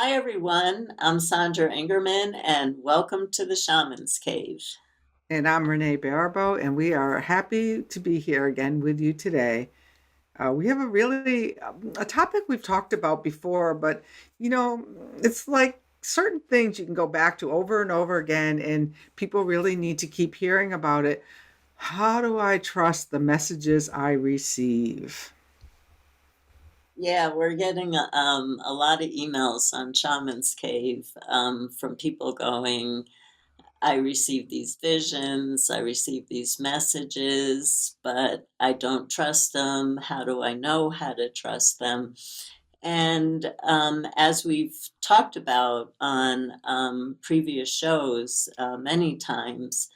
Hi, everyone. I'm Sandra Ingerman, and welcome to the Shamans Cave. And I'm Renee Barabo, and we are happy to be here again with you today. We have a topic we've talked about before, but you know, it's like certain things you can go back to over and over again, and people really need to keep hearing about it. How do I trust the messages I receive? Yeah, we're getting a lot of emails on Shaman's Cave from people going, I receive these visions, I receive these messages, but I don't trust them. How do I know how to trust them? And as we've talked about on previous shows many times,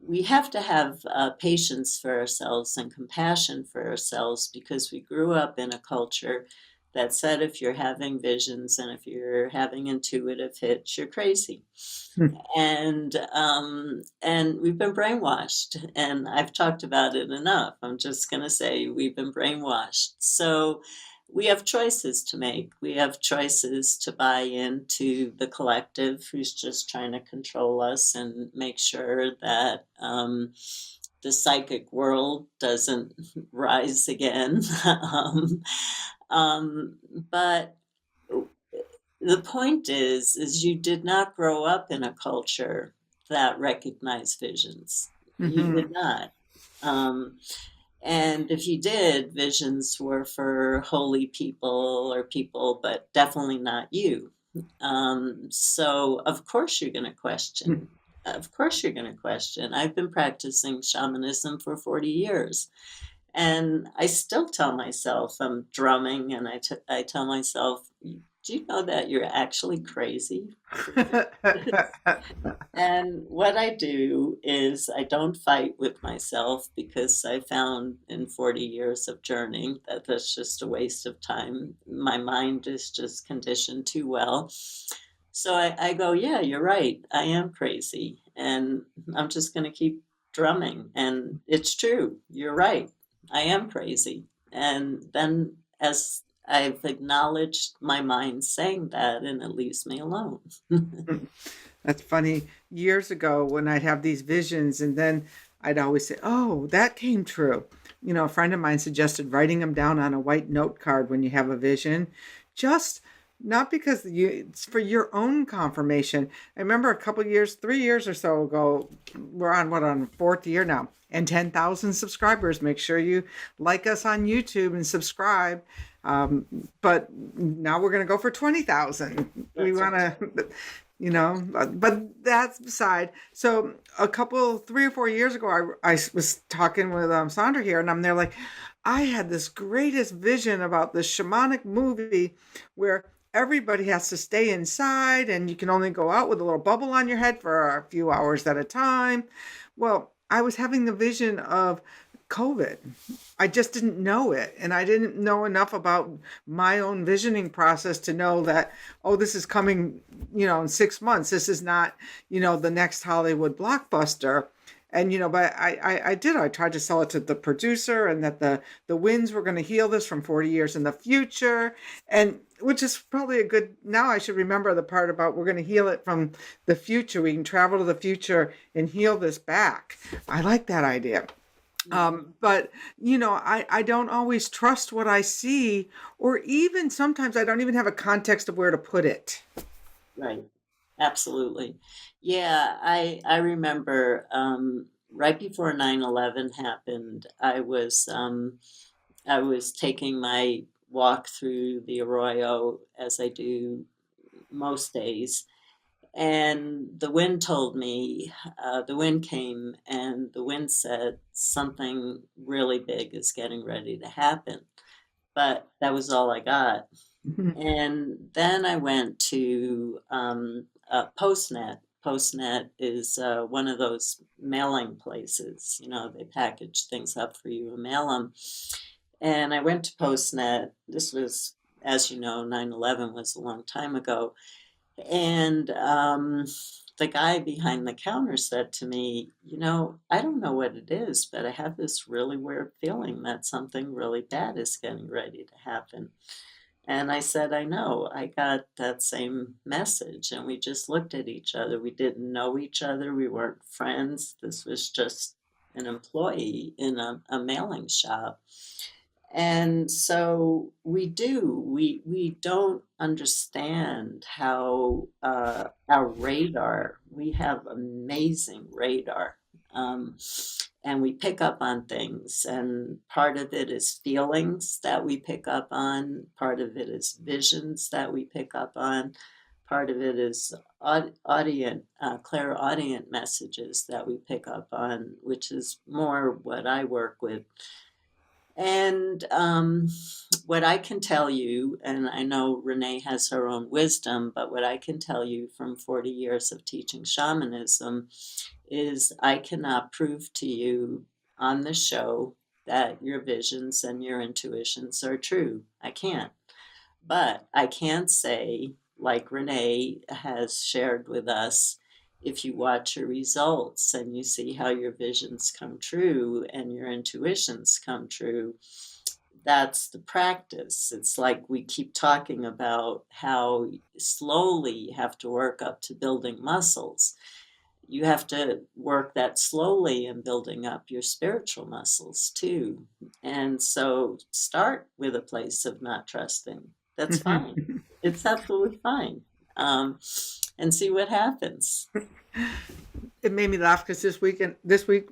we have to have patience for ourselves and compassion for ourselves because we grew up in a culture that said if you're having visions and if you're having intuitive hits, you're crazy. And we've been brainwashed, and I've talked about it enough. I'm just going to say we've been brainwashed. So we have choices to make. We have choices to buy into the collective who's just trying to control us and make sure that the psychic world doesn't rise again. um, but the point is you did not grow up in a culture that recognized visions. You Hmm. did not. Um, and if you did, visions were for holy people or people, but definitely not you. So, of course, you're going to question. Of course, you're going to question. I've been practicing shamanism for 40 years. And I still tell myself I'm drumming, and I tell myself, do you know that you're actually crazy? And what I do is I don't fight with myself because I found in 40 years of journeying that that's just a waste of time. My mind is just conditioned too well. So I go, yeah, you're right. I am crazy. And I'm just going to keep drumming. And it's true. You're right. I am crazy. And then as I've acknowledged my mind saying that, and it leaves me alone. That's funny. Years ago, when I'd have these visions, and then I'd always say, "Oh, that came true." A friend of mine suggested writing them down on a white note card when you have a vision, just not because it's for your own confirmation. I remember a couple years, 3 years or so ago, we're on fourth year now, and 10,000 subscribers. Make sure you like us on YouTube and subscribe. But now we're going to go for 20,000. We That's want right. to, but that's beside. So 3 or 4 years ago, I was talking with Sandra here, and I'm there like, I had this greatest vision about this shamanic movie where everybody has to stay inside and you can only go out with a little bubble on your head for a few hours at a time. Well, I was having the vision of COVID. I just didn't know it. And I didn't know enough about my own visioning process to know that, oh, this is coming, in 6 months. This is not, the next Hollywood blockbuster. And, but I tried to sell it to the producer and that the winds were going to heal this from 40 years in the future. And which is probably a good, now I should remember the part about we're going to heal it from the future. We can travel to the future and heal this back. I like that idea. But I don't always trust what I see, or even sometimes I don't even have a context of where to put it. Right. Absolutely. Yeah, I remember right before 9/11 happened, I was taking my walk through the arroyo as I do most days, and the wind told me, the wind came and the wind said something really big is getting ready to happen. But that was all I got. And then I went to Postnet. Postnet is one of those mailing places. You know, they package things up for you and mail them. And I went to Postnet. This was, as you know, 9/11 was a long time ago. And the guy behind the counter said to me, you know, I don't know what it is, but I have this really weird feeling that something really bad is getting ready to happen. And I said, I know, I got that same message. And we just looked at each other. We didn't know each other. We weren't friends. This was just an employee in a mailing shop. And so we don't understand how our radar, we have amazing radar. Um, and we pick up on things, and part of it is feelings that we pick up on, part of it is visions that we pick up on, part of it is audient, clairaudient messages that we pick up on, which is more what I work with. And what I can tell you, and I know Renee has her own wisdom, but what I can tell you from 40 years of teaching shamanism is I cannot prove to you on the show that your visions and your intuitions are true. I can't. But I can say, like Renee has shared with us, if you watch your results and you see how your visions come true and your intuitions come true, that's the practice. It's like we keep talking about how slowly you have to work up to building muscles. You have to work that slowly in building up your spiritual muscles too. And so start with a place of not trusting. That's fine. It's absolutely fine. Um, and see what happens. It made me laugh because this week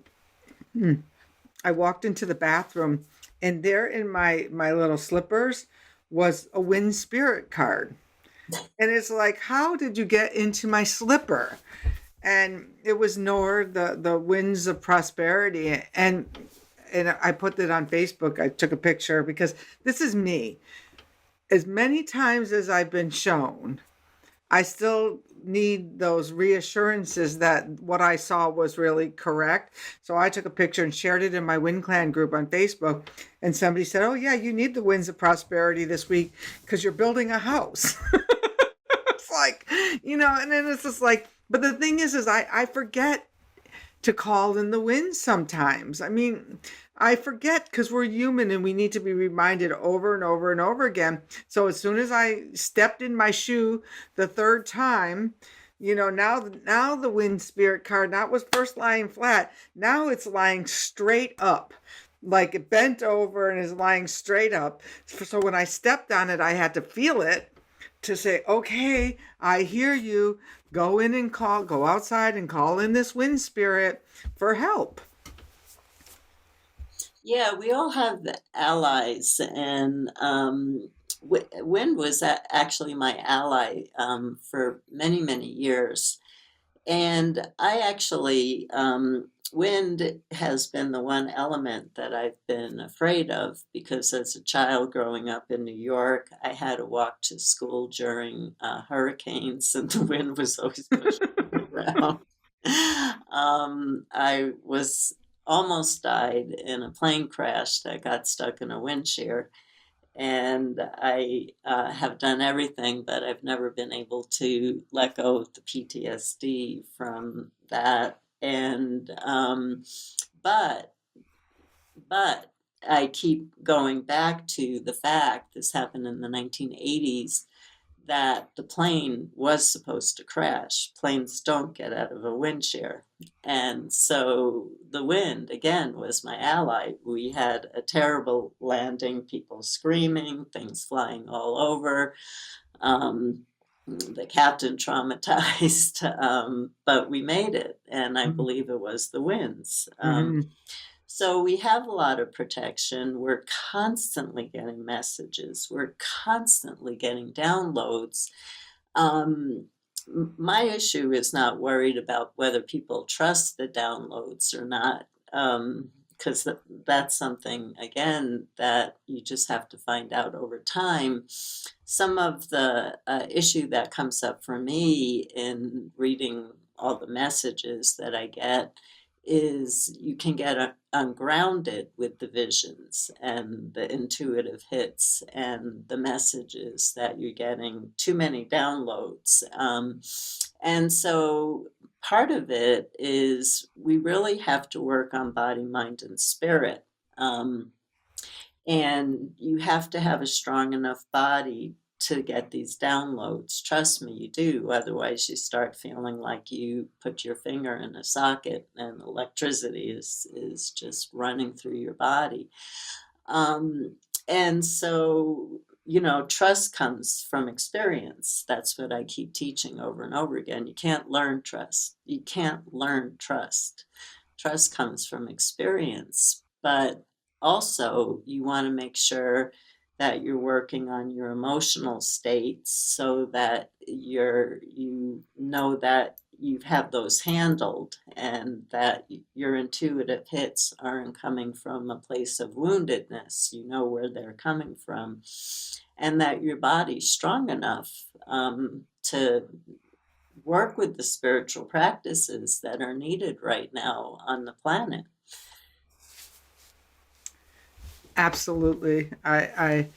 I walked into the bathroom, and there in my little slippers was a wind spirit card. And it's like, how did you get into my slipper? And it was Nord, the winds of prosperity. And I put it on Facebook. I took a picture because this is me. As many times as I've been shown, I still need those reassurances that what I saw was really correct. So I took a picture and shared it in my Wind Clan group on Facebook. And somebody said, "Oh, yeah, you need the winds of prosperity this week because you're building a house." It's like, and then it's just like, but the thing is I forget to call in the wind sometimes. I mean, I forget because we're human and we need to be reminded over and over and over again. So as soon as I stepped in my shoe the third time, now the wind spirit card, that was first lying flat. Now it's lying straight up. Like it bent over and is lying straight up. So when I stepped on it, I had to feel it to say, okay, I hear you. Go outside and call in this wind spirit for help. Yeah, we all have the allies, and Wind was actually my ally for many, many years. And I actually, wind has been the one element that I've been afraid of because as a child growing up in New York, I had to walk to school during hurricanes, and the wind was always pushing me around. I was almost died in a plane crash that got stuck in a wind shear, and I have done everything, but I've never been able to let go of the PTSD from that. And but but I keep going back to the fact this happened in the 1980s that the plane was supposed to crash. Planes don't get out of a wind shear. And so the wind, again, was my ally. We had a terrible landing, people screaming, things flying all over. The captain traumatized, but we made it, and I believe it was the winds. Mhm. So we have a lot of protection. We're constantly getting messages. We're constantly getting downloads. Um, my issue is not worried about whether people trust the downloads or not, because that's something, again, that you just have to find out over time. Some of the issue that comes up for me in reading all the messages that I get is you can get ungrounded with the visions and the intuitive hits and the messages that you're getting too many downloads. And so part of it is we really have to work on body, mind, and spirit. Um, And you have to have a strong enough body to get these downloads. Trust me, you do. Otherwise, you start feeling like you put your finger in a socket and electricity is just running through your body. Um, and so, trust comes from experience. That's what I keep teaching over and over again. You can't learn trust. You can't learn trust. Trust comes from experience, but also you want to make sure that you're working on your emotional states so that you know that you have those handled and that your intuitive hits aren't coming from a place of woundedness. You know where they're coming from, and that your body's strong enough to work with the spiritual practices that are needed right now on the planet. Absolutely. I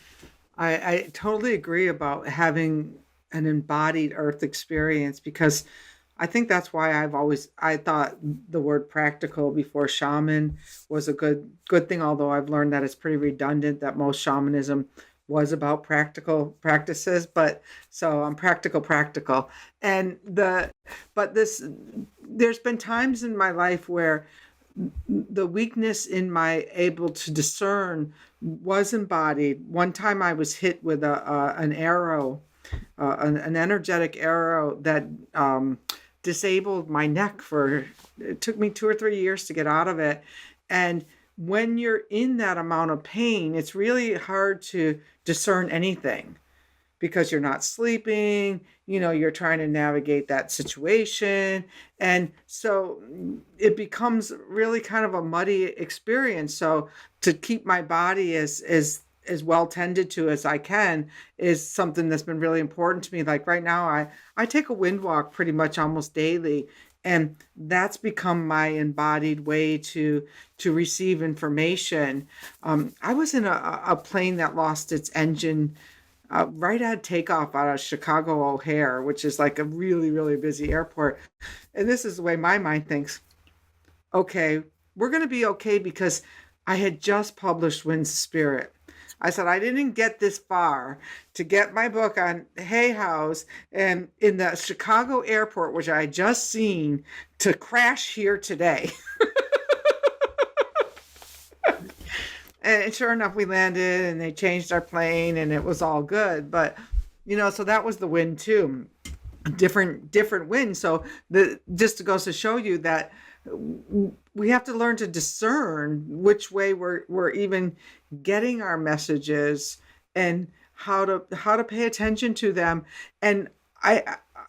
totally agree about having an embodied earth experience, because I think that's why I thought the word practical before shaman was a good thing, although I've learned that it's pretty redundant, that most shamanism was about practical practices. But so I'm practical. And but this there's been times in my life where the weakness in my able to discern was embodied. One time I was hit with an arrow, an energetic arrow that disabled my neck for, it took me 2 or 3 years to get out of it. And when you're in that amount of pain, it's really hard to discern anything, because you're not sleeping, you're trying to navigate that situation. And so it becomes really kind of a muddy experience. So to keep my body as well tended to as I can is something that's been really important to me. Like right now, I take a wind walk pretty much almost daily. And that's become my embodied way to receive information. I was in a plane that lost its engine right at takeoff out of Chicago O'Hare, which is like a really, really busy airport. And this is the way my mind thinks: okay, we're going to be okay, because I had just published Winds of Spirit. I said, I didn't get this far to get my book on Hay House and in the Chicago airport, which I had just seen, to crash here today. And sure enough, we landed and they changed our plane and it was all good. But, so that was the wind too. Different wind. So just goes to show you that we have to learn to discern which way we're even getting our messages, and how to pay attention to them. And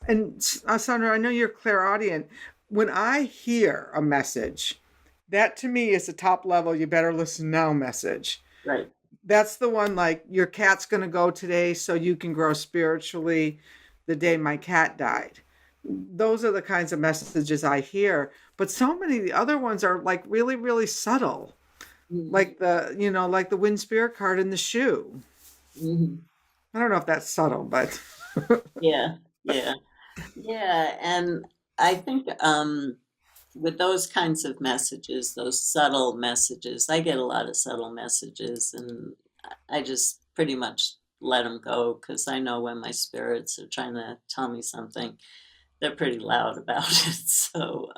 Sandra, I know you're clairaudient. When I hear a message, that to me is the top level, you better listen now message. Right. That's the one, like, your cat's going to go today so you can grow spiritually the day my cat died. Those are the kinds of messages I hear. But so many of the other ones are like really, really subtle. Mhm. Like like the wind spirit card in the shoe. Mhm. I don't know if that's subtle, but Yeah, yeah, yeah. And I think with those kinds of messages, those subtle messages, I get a lot of subtle messages, and I just pretty much let them go because I know when my spirits are trying to tell me something, they're pretty loud about it. So,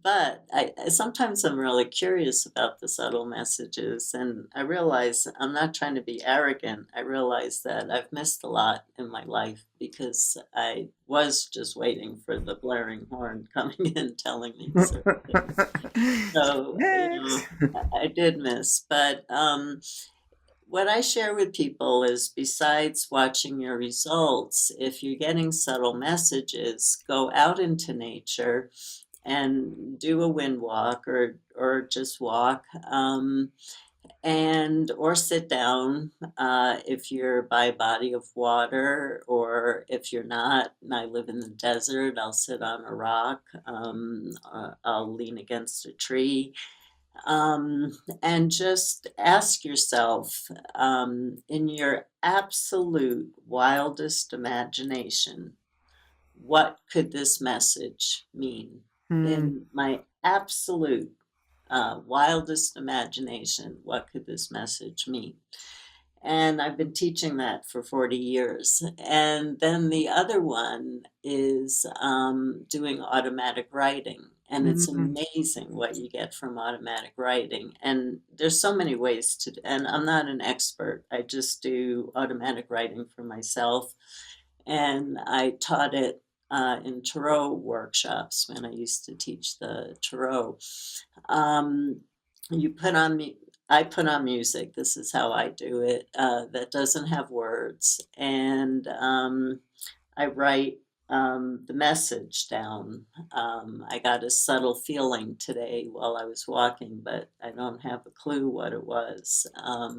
but sometimes I'm really curious about the subtle messages, and I realize I'm not trying to be arrogant. I realize that I've missed a lot in my life because I was just waiting for the blaring horn coming in telling me certain things. So, next. I did miss, but what I share with people is, besides watching your results, if you're getting subtle messages, go out into nature and do a wind walk, or just walk, and or sit down if you're by a body of water, or if you're not. And I live in the desert, I'll sit on a rock, I'll lean against a tree, um, and just ask yourself, in your absolute wildest imagination, what could this message mean? Hmm. In my absolute. wildest imagination, what could this message mean? And I've been teaching that for 40 years. And then the other one is doing automatic writing. And it's Mhm. amazing what you get from automatic writing. And there's so many ways to, and I'm not an expert. I just do automatic writing for myself. And I taught it in Tarot workshops when I used to teach the Tarot. Um, you put on me. I put on music. This is how I do it. That doesn't have words, and I write the message down. I got a subtle feeling today while I was walking, but I don't have a clue what it was. I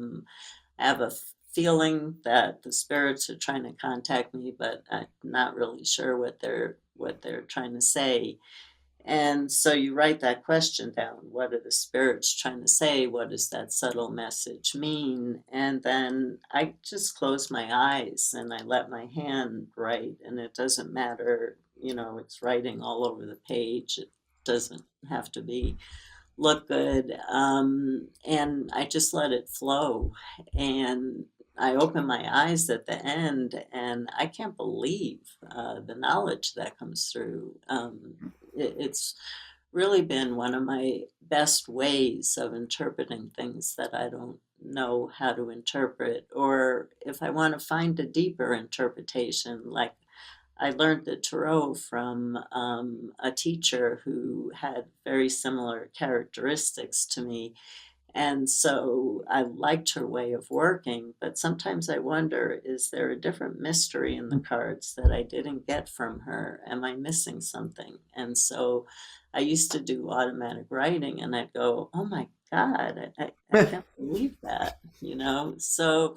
have a feeling that the spirits are trying to contact me, but I'm not really sure what they're trying to say. And so you write that question down. What are the spirits trying to say? What does that subtle message mean? And then I just close my eyes and I let my hand write. And it doesn't matter, it's writing all over the page. It doesn't have to be look good. And I just let it flow. And I open my eyes at the end, and I can't believe the knowledge that comes through. It's really been one of my best ways of interpreting things that I don't know how to interpret, or if I want to find a deeper interpretation, like I learned the tarot from a teacher who had very similar characteristics to me. And so I liked her way of working, but sometimes I wonder, is there a different mystery in the cards that I didn't get from her? Am I missing something? And so I used to do automatic writing and I'd go, oh my God, I can't believe that. So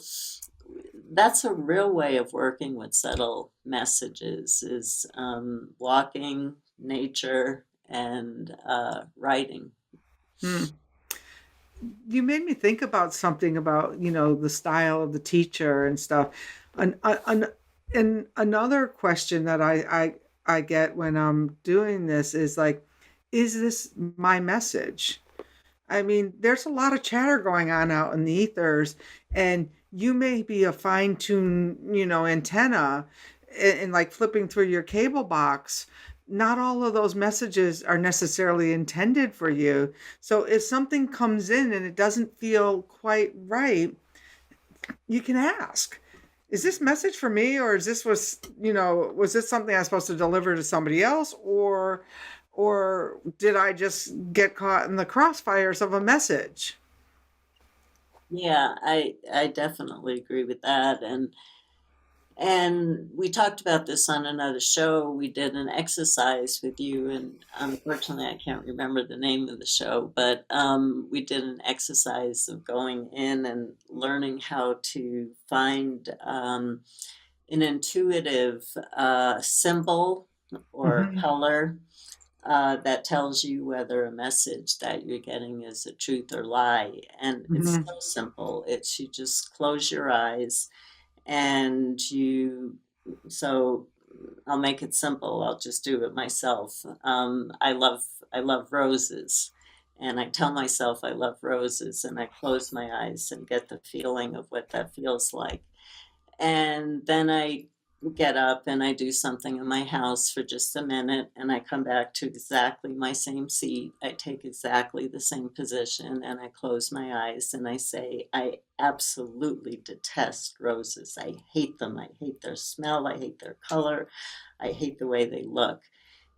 that's a real way of working with subtle messages is walking, nature, and writing. Hmm. You made me think about something about, the style of the teacher and stuff. An, and another question that I get when I'm doing this is like, is this my message? I mean, there's a lot of chatter going on out in the ethers, and you may be a fine-tuned, antenna and like flipping through your cable box. Not all of those messages are necessarily intended for you. So if something comes in and it doesn't feel quite right, you can ask, is this message for me, or was this something I was supposed to deliver to somebody else, or did I just get caught in the crossfires of a message? Yeah, I definitely agree with that. And we talked about this on another show. We did an exercise with you, and unfortunately, I can't remember the name of the show, but we did an exercise of going in and learning how to find an intuitive symbol or Mhm, color that tells you whether a message that you're getting is a truth or lie. And it's mhm. so simple. It's you just close your eyes and so I'll make it simple. I'll just do it myself. I love roses. And I tell myself I love roses, and I close my eyes and get the feeling of what that feels like. And then I get up and I do something in my house for just a minute, and I come back to exactly my same seat. I take exactly the same position, and I close my eyes and I say, I absolutely detest roses. I hate them. I hate their smell. I hate their color. I hate the way they look.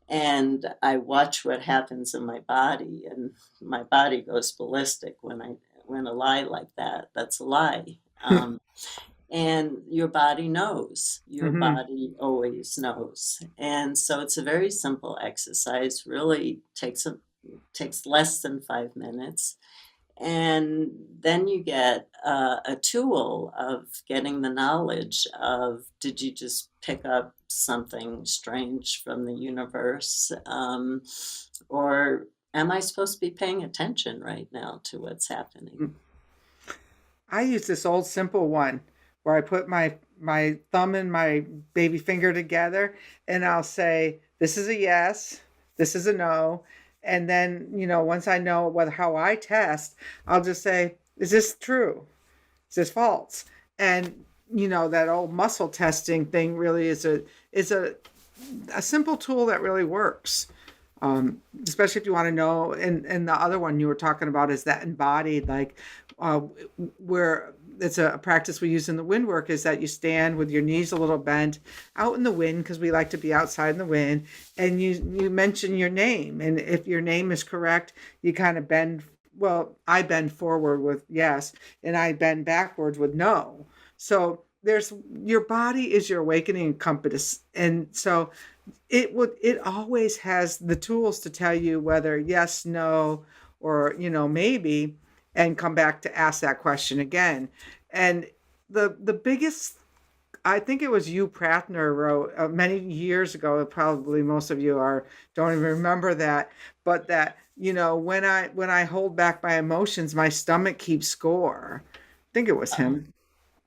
And I watch what happens in my body, and my body goes ballistic when a lie like that. That's a lie. And your body knows. Your Mhm. body always knows. And so it's a very simple exercise, really takes less than 5 minutes. And then you get a tool of getting the knowledge of, did you just pick up something strange from the universe? Or am I supposed to be paying attention right now to what's happening? I use this old simple one where I put my thumb and my baby finger together, and I'll say, this is a yes, this is a no, And then, once I know how I test, I'll just say, is this true? Is this false? And that old muscle testing thing really is a simple tool that really works. Especially if you want to know. And the other one you were talking about is that embodied, like uh, where it's a practice we use in the wind work, is that you stand with your knees a little bent out in the wind, because we like to be outside in the wind, and you mention your name, and if your name is correct, you kind of bend. Well, I bend forward with yes, and I bend backwards with no. So there's your body is your awakening compass, and so it always has the tools to tell you whether yes, no, or maybe, and come back to ask that question again. And the biggest, I think it was you Pratner wrote many years ago, probably most of you are don't even remember that, but that when I hold back my emotions, my stomach keeps score. I think it was Uh, him.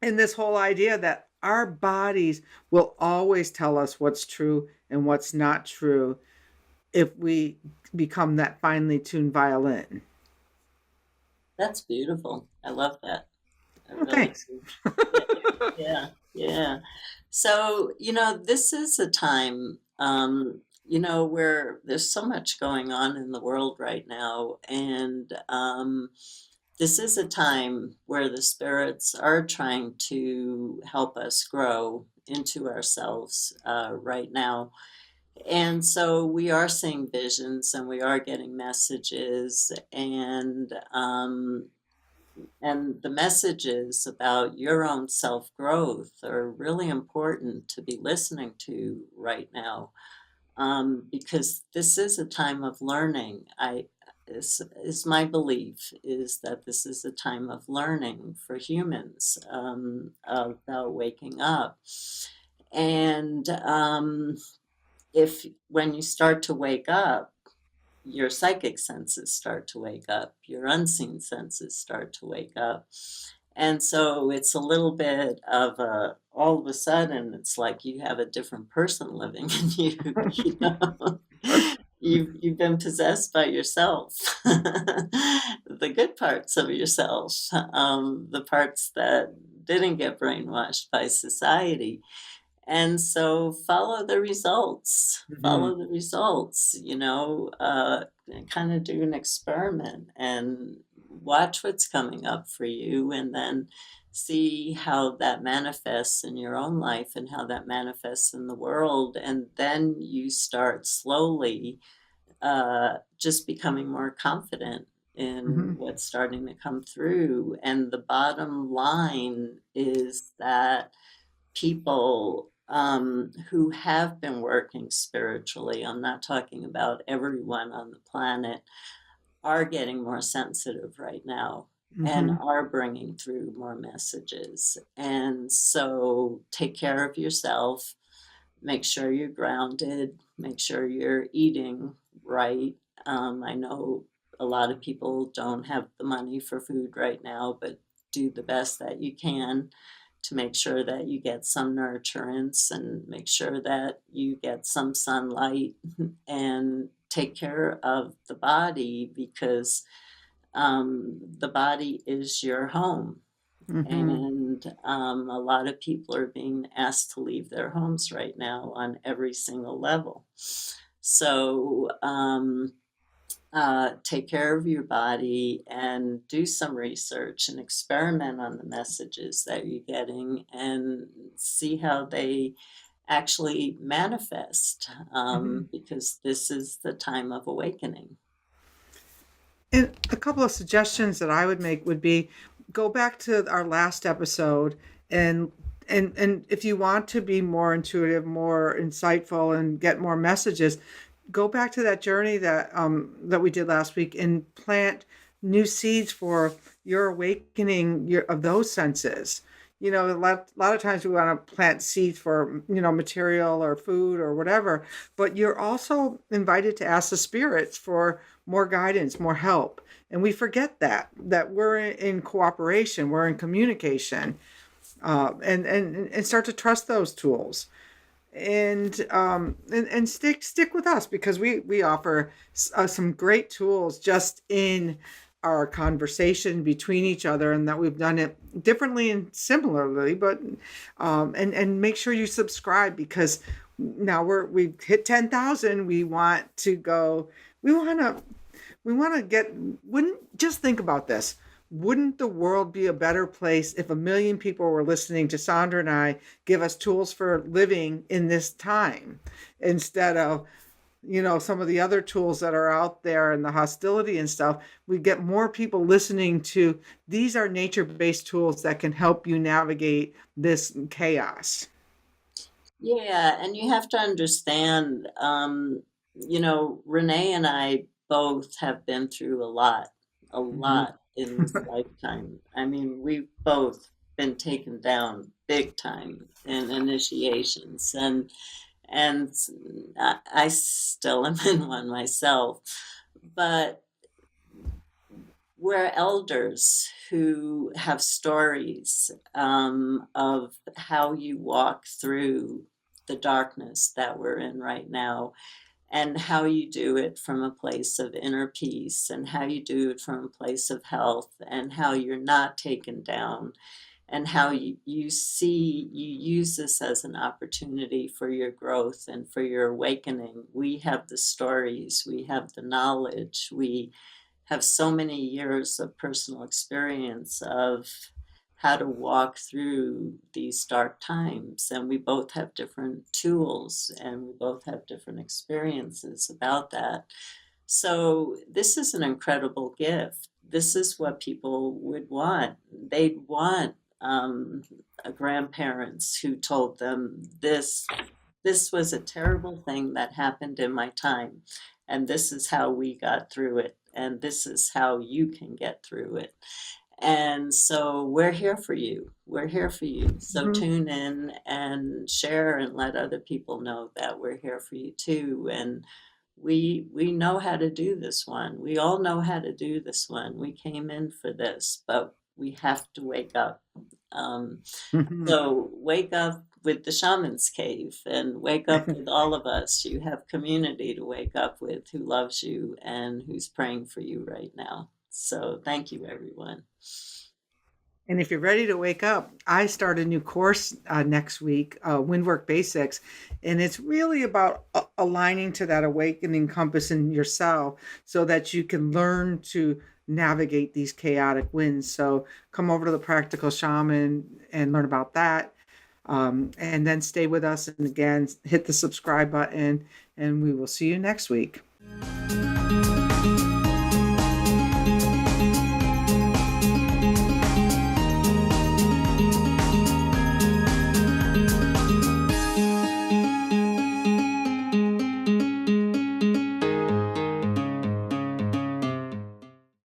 And this whole idea that our bodies will always tell us what's true and what's not true if we become that finely tuned violin. that's beautiful. I love that. I Well, really thanks. do. Yeah, yeah, yeah. So, this is a time, where there's so much going on in the world right now. And this is a time where the spirits are trying to help us grow into ourselves right now. And so we are seeing visions and we are getting messages, and the messages about your own self growth are really important to be listening to right now, because this is a time of learning. Is my belief is that this is a time of learning for humans, about waking up. And if when you start to wake up, your psychic senses start to wake up, your unseen senses start to wake up. And so it's a little bit of all of a sudden, it's like you have a different person living in you, you know? You've been possessed by yourself, the good parts of yourself, the parts that didn't get brainwashed by society. And so follow the results, Mhm. follow the results, kind of do an experiment and watch what's coming up for you, and then see how that manifests in your own life and how that manifests in the world. And then you start slowly just becoming more confident in Mhm. what's starting to come through. And the bottom line is that people who have been working spiritually, I'm not talking about everyone on the planet, are getting more sensitive right now and Mhm. are bringing through more messages. And so take care of yourself, make sure you're grounded, make sure you're eating right. I know a lot of people don't have the money for food right now, but do the best that you can to make sure that you get some nurturance and make sure that you get some sunlight and take care of the body, because the body is your home. Mhm. And a lot of people are being asked to leave their homes right now on every single level. So take care of your body and do some research and experiment on the messages that you're getting and see how they actually manifest, Mhm. because this is the time of awakening. And a couple of suggestions that I would make would be go back to our last episode, and and if you want to be more intuitive, more insightful, and get more messages, go back to that journey that we did last week and plant new seeds for your awakening of those senses. A lot of times we want to plant seeds for material or food or whatever, but you're also invited to ask the spirits for more guidance, more help. And we forget that we're in cooperation, we're in communication, and start to trust those tools. And stick with us, because we offer some great tools just in our conversation between each other, and that we've done it differently and similarly. But and make sure you subscribe, because now we've hit 10,000. We want to go. We want to we want to get, wouldn't, just think about this. Wouldn't the world be a better place if 1 million people were listening to Sandra and I give us tools for living in this time, instead of, some of the other tools that are out there and the hostility and stuff? We get more people listening to, these are nature-based tools that can help you navigate this chaos. Yeah, and you have to understand, Renee and I both have been through a Mhm. lot in this lifetime. I mean, we've both been taken down big time in initiations, and I still am in one myself. But we're elders who have stories of how you walk through the darkness that we're in right now, and how you do it from a place of inner peace, and how you do it from a place of health, and how you're not taken down, and how you use this as an opportunity for your growth and for your awakening. We have the stories, we have the knowledge, we have so many years of personal experience of how to walk through these dark times. And we both have different tools, and we both have different experiences about that. So this is an incredible gift. This is what people would want. They'd want grandparents who told them this was a terrible thing that happened in my time, and this is how we got through it, and this is how you can get through it. And so we're here for you. We're here for you. So Mhm. tune in and share and let other people know that we're here for you too. And we know how to do this one. We all know how to do this one. We came in for this, but we have to wake up. Um, Mhm. so wake up with the Shaman's Cave, and wake up with all of us. You have community to wake up with, who loves you and who's praying for you right now. So thank you, everyone. And if you're ready to wake up, I start a new course next week, Windwork Basics. And it's really about aligning to that awakening compass in yourself, so that you can learn to navigate these chaotic winds. So come over to the Practical Shaman and learn about that. And then stay with us. And again, hit the subscribe button, and we will see you next week.